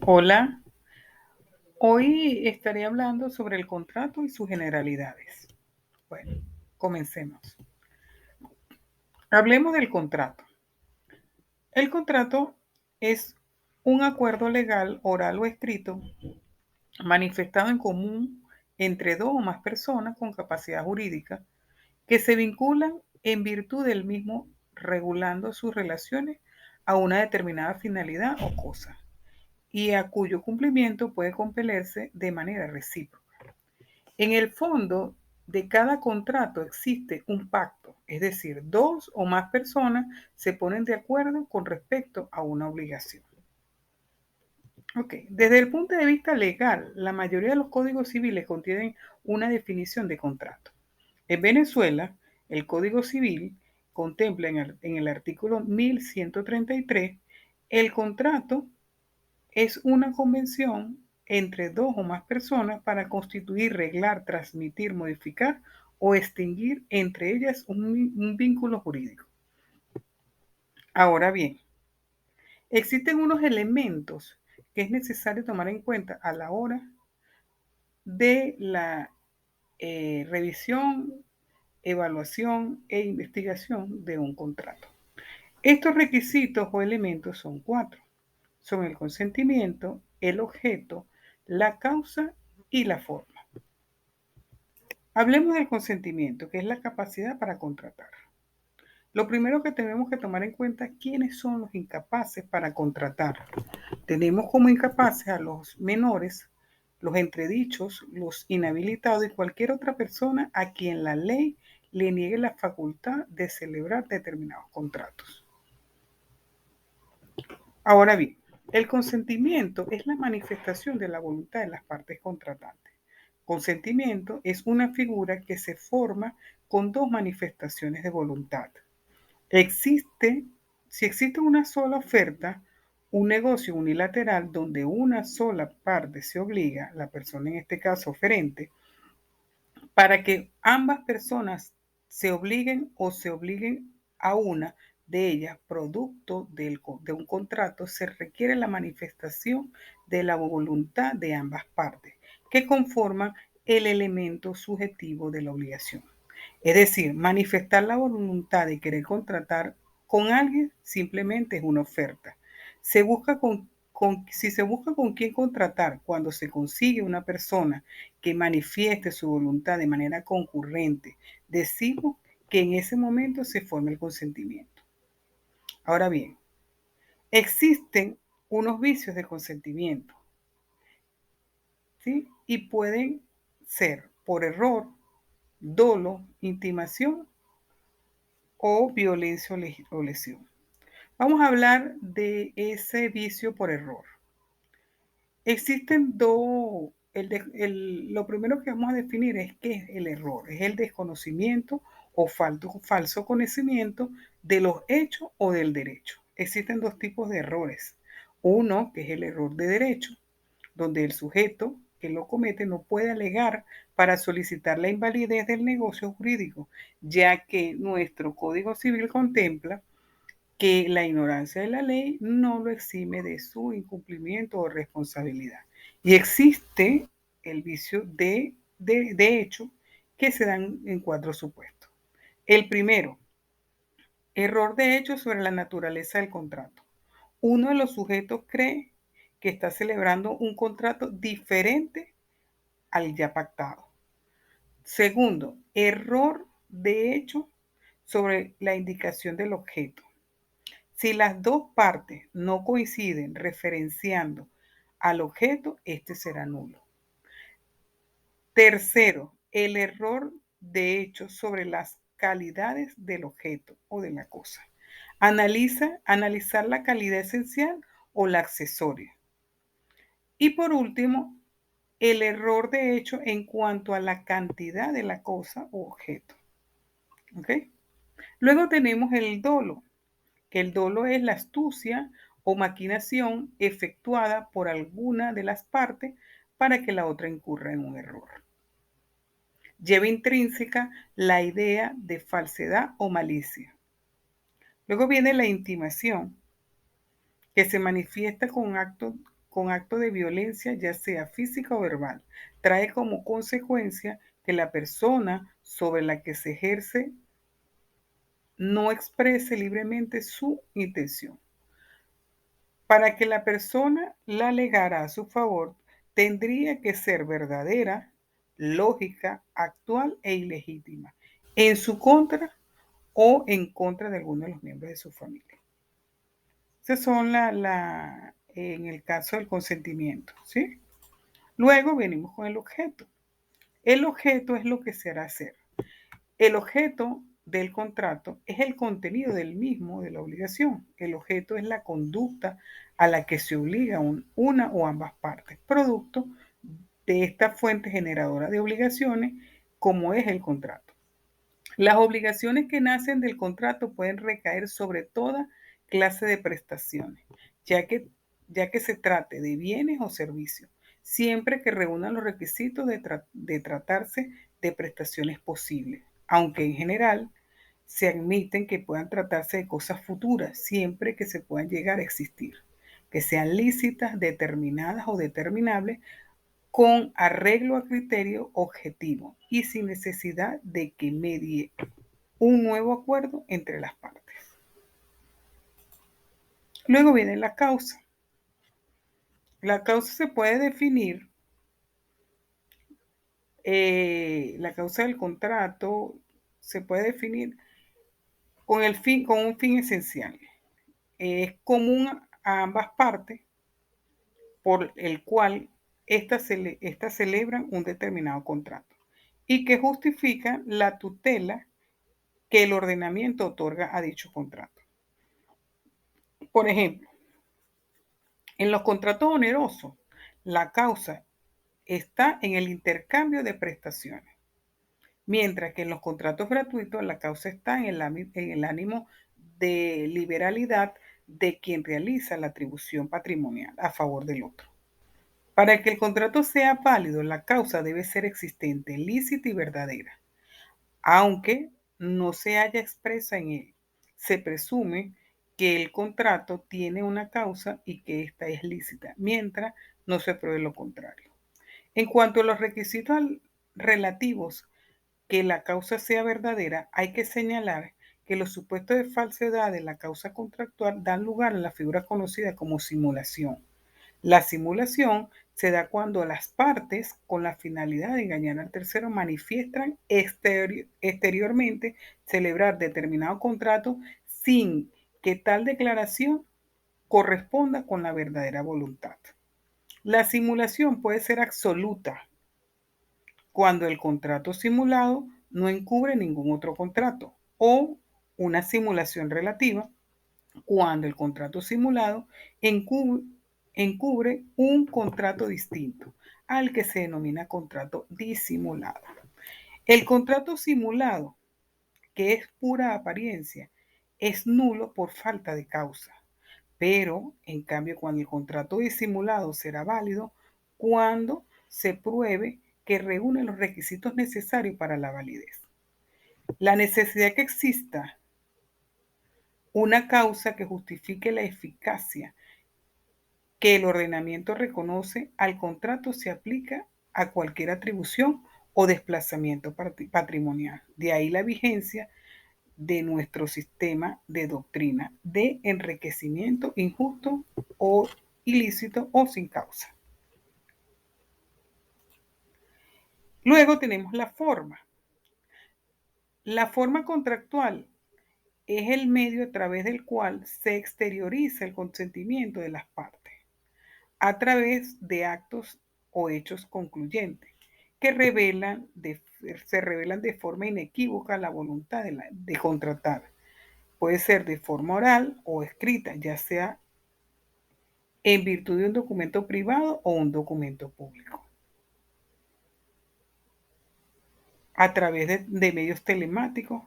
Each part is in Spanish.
Hola, hoy estaré hablando sobre el contrato y sus generalidades. Bueno, comencemos. Hablemos del contrato. El contrato es un acuerdo legal, oral o escrito, manifestado en común entre dos o más personas con capacidad jurídica que se vinculan en virtud del mismo, regulando sus relaciones a una determinada finalidad o cosa, y a cuyo cumplimiento puede compelerse de manera recíproca. En el fondo de cada contrato existe un pacto, es decir, dos o más personas se ponen de acuerdo con respecto a una obligación. Ok, desde el punto de vista legal, la mayoría de los códigos civiles contienen una definición de contrato. En Venezuela, el Código Civil contempla en el artículo 1133 el contrato es una convención entre dos o más personas para constituir, reglar, transmitir, modificar o extinguir entre ellas un vínculo jurídico. Ahora bien, existen unos elementos que es necesario tomar en cuenta a la hora de la revisión, evaluación e investigación de un contrato. Estos requisitos o elementos son cuatro. Son el consentimiento, el objeto, la causa y la forma. Hablemos del consentimiento, que es la capacidad para contratar. Lo primero que tenemos que tomar en cuenta es quiénes son los incapaces para contratar. Tenemos como incapaces a los menores, los entredichos, los inhabilitados y cualquier otra persona a quien la ley le niegue la facultad de celebrar determinados contratos. Ahora bien, el consentimiento es la manifestación de la voluntad de las partes contratantes. Consentimiento es una figura que se forma con dos manifestaciones de voluntad. Existe, si existe una sola oferta, un negocio unilateral donde una sola parte se obliga, la persona en este caso oferente, para que ambas personas se obliguen o se obliguen a una de ellas, producto de un contrato, se requiere la manifestación de la voluntad de ambas partes, que conforman el elemento subjetivo de la obligación. Es decir, manifestar la voluntad de querer contratar con alguien simplemente es una oferta. Se busca si se busca con quién contratar cuando se consigue una persona que manifieste su voluntad de manera concurrente, decimos que en ese momento se forma el consentimiento. Ahora bien, existen unos vicios de consentimiento, ¿sí? Y pueden ser por error, dolo, intimación o violencia o lesión. Vamos a hablar de ese vicio por error. Existen dos, lo primero que vamos a definir es qué es el error. Es el desconocimiento o falso conocimiento de los hechos o del derecho. Existen dos tipos de errores. Uno, que es el error de derecho, donde el sujeto que lo comete no puede alegar para solicitar la invalidez del negocio jurídico, ya que nuestro Código Civil contempla que la ignorancia de la ley no lo exime de su incumplimiento o responsabilidad. Y existe el vicio de hecho que se dan en cuatro supuestos. El primero, error de hecho sobre la naturaleza del contrato. Uno de los sujetos cree que está celebrando un contrato diferente al ya pactado. Segundo, error de hecho sobre la indicación del objeto. Si las dos partes no coinciden referenciando al objeto, este será nulo. Tercero, el error de hecho sobre las calidades del objeto o de la cosa. Analizar la calidad esencial o la accesoria. Y por último, el error de hecho en cuanto a la cantidad de la cosa o objeto. ¿Ok? Luego tenemos el dolo, que el dolo es la astucia o maquinación efectuada por alguna de las partes para que la otra incurra en un error. Lleva intrínseca la idea de falsedad o malicia. Luego viene la intimación, que se manifiesta con actos de violencia, ya sea física o verbal, trae como consecuencia que la persona sobre la que se ejerce no exprese libremente su intención. Para que la persona la alegara a su favor, tendría que ser verdadera, lógica, actual e ilegítima, en su contra o en contra de alguno de los miembros de su familia. Esas son en el caso del consentimiento, ¿sí? Luego venimos con el objeto. El objeto es lo que se hará hacer. El objeto del contrato es el contenido del mismo de la obligación. El objeto es la conducta a la que se obliga una o ambas partes, producto de esta fuente generadora de obligaciones como es el contrato. Las obligaciones que nacen del contrato pueden recaer sobre toda clase de prestaciones, ya que, ya que se trate de bienes o servicios, siempre que reúnan los requisitos de tratarse de prestaciones posibles, aunque en general se admiten que puedan tratarse de cosas futuras, siempre que se puedan llegar a existir, que sean lícitas, determinadas o determinables con arreglo a criterio objetivo y sin necesidad de que medie un nuevo acuerdo entre las partes. Luego viene la causa. La causa se puede definir, la causa del contrato se puede definir con un fin esencial. Es común a ambas partes por el cual estas celebran un determinado contrato y que justifica la tutela que el ordenamiento otorga a dicho contrato. Por ejemplo, en los contratos onerosos, la causa está en el intercambio de prestaciones, mientras que en los contratos gratuitos la causa está en el ánimo de liberalidad de quien realiza la atribución patrimonial a favor del otro. Para que el contrato sea válido, la causa debe ser existente, lícita y verdadera, aunque no se haya expresa en él. Se presume que el contrato tiene una causa y que ésta es lícita, mientras no se pruebe lo contrario. En cuanto a los requisitos relativos que la causa sea verdadera, hay que señalar que los supuestos de falsedad de la causa contractual dan lugar a la figura conocida como simulación. La simulación se da cuando las partes, con la finalidad de engañar al tercero, manifiestan exteriormente celebrar determinado contrato sin que tal declaración corresponda con la verdadera voluntad. La simulación puede ser absoluta cuando el contrato simulado no encubre ningún otro contrato, o una simulación relativa cuando el contrato simulado encubre un contrato distinto, al que se denomina contrato disimulado. El contrato simulado, que es pura apariencia, es nulo por falta de causa, pero en cambio cuando el contrato disimulado será válido cuando se pruebe que reúne los requisitos necesarios para la validez. La necesidad que exista una causa que justifique la eficacia que el ordenamiento reconoce al contrato se aplica a cualquier atribución o desplazamiento patrimonial. De ahí la vigencia de nuestro sistema de doctrina de enriquecimiento injusto o ilícito o sin causa. Luego tenemos la forma. La forma contractual es el medio a través del cual se exterioriza el consentimiento de las partes, a través de actos o hechos concluyentes que se revelan de forma inequívoca la voluntad de contratar. Puede ser de forma oral o escrita, ya sea en virtud de un documento privado o un documento público. A través de medios telemáticos.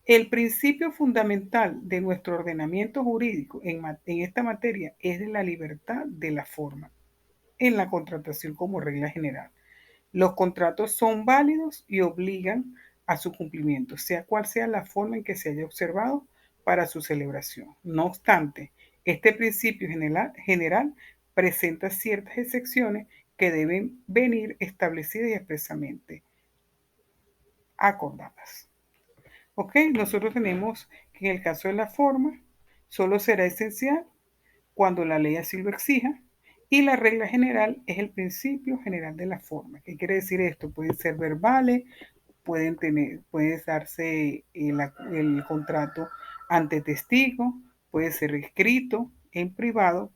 El principio fundamental de nuestro ordenamiento jurídico en esta materia es de la libertad de la forma en la contratación como regla general. Los contratos son válidos y obligan a su cumplimiento, sea cual sea la forma en que se haya observado para su celebración. No obstante, este principio general presenta ciertas excepciones que deben venir establecidas y expresamente acordadas. ¿Ok? Nosotros tenemos que en el caso de la forma, solo será esencial cuando la ley así lo exija, y la regla general es el principio general de la forma. ¿Qué quiere decir esto? Pueden ser verbales, puede darse el contrato ante testigo, puede ser escrito en privado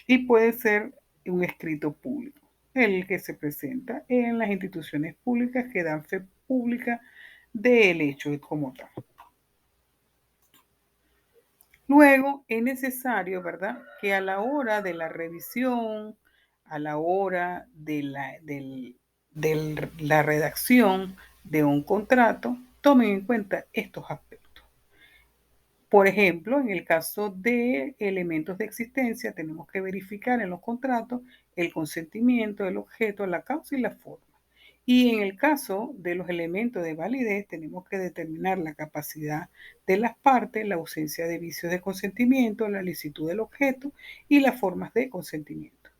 y puede ser un escrito público, el que se presenta en las instituciones públicas que dan fe pública del hecho como tal. Luego es necesario, ¿verdad?, que a la hora de la revisión, a la hora de la redacción de un contrato, tomen en cuenta estos aspectos. Por ejemplo, en el caso de elementos de existencia, tenemos que verificar en los contratos el consentimiento, el objeto, la causa y la forma. Y en el caso de los elementos de validez, tenemos que determinar la capacidad de las partes, la ausencia de vicios de consentimiento, la licitud del objeto y las formas de consentimiento.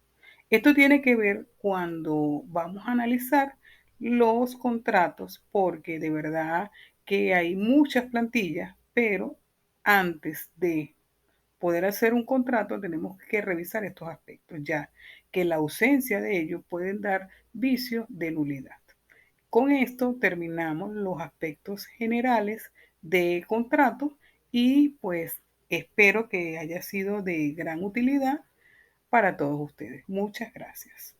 Esto tiene que ver cuando vamos a analizar los contratos, porque de verdad que hay muchas plantillas, pero antes de poder hacer un contrato tenemos que revisar estos aspectos, ya que la ausencia de ellos pueden dar vicios de nulidad. Con esto terminamos los aspectos generales de contrato y pues espero que haya sido de gran utilidad para todos ustedes. Muchas gracias.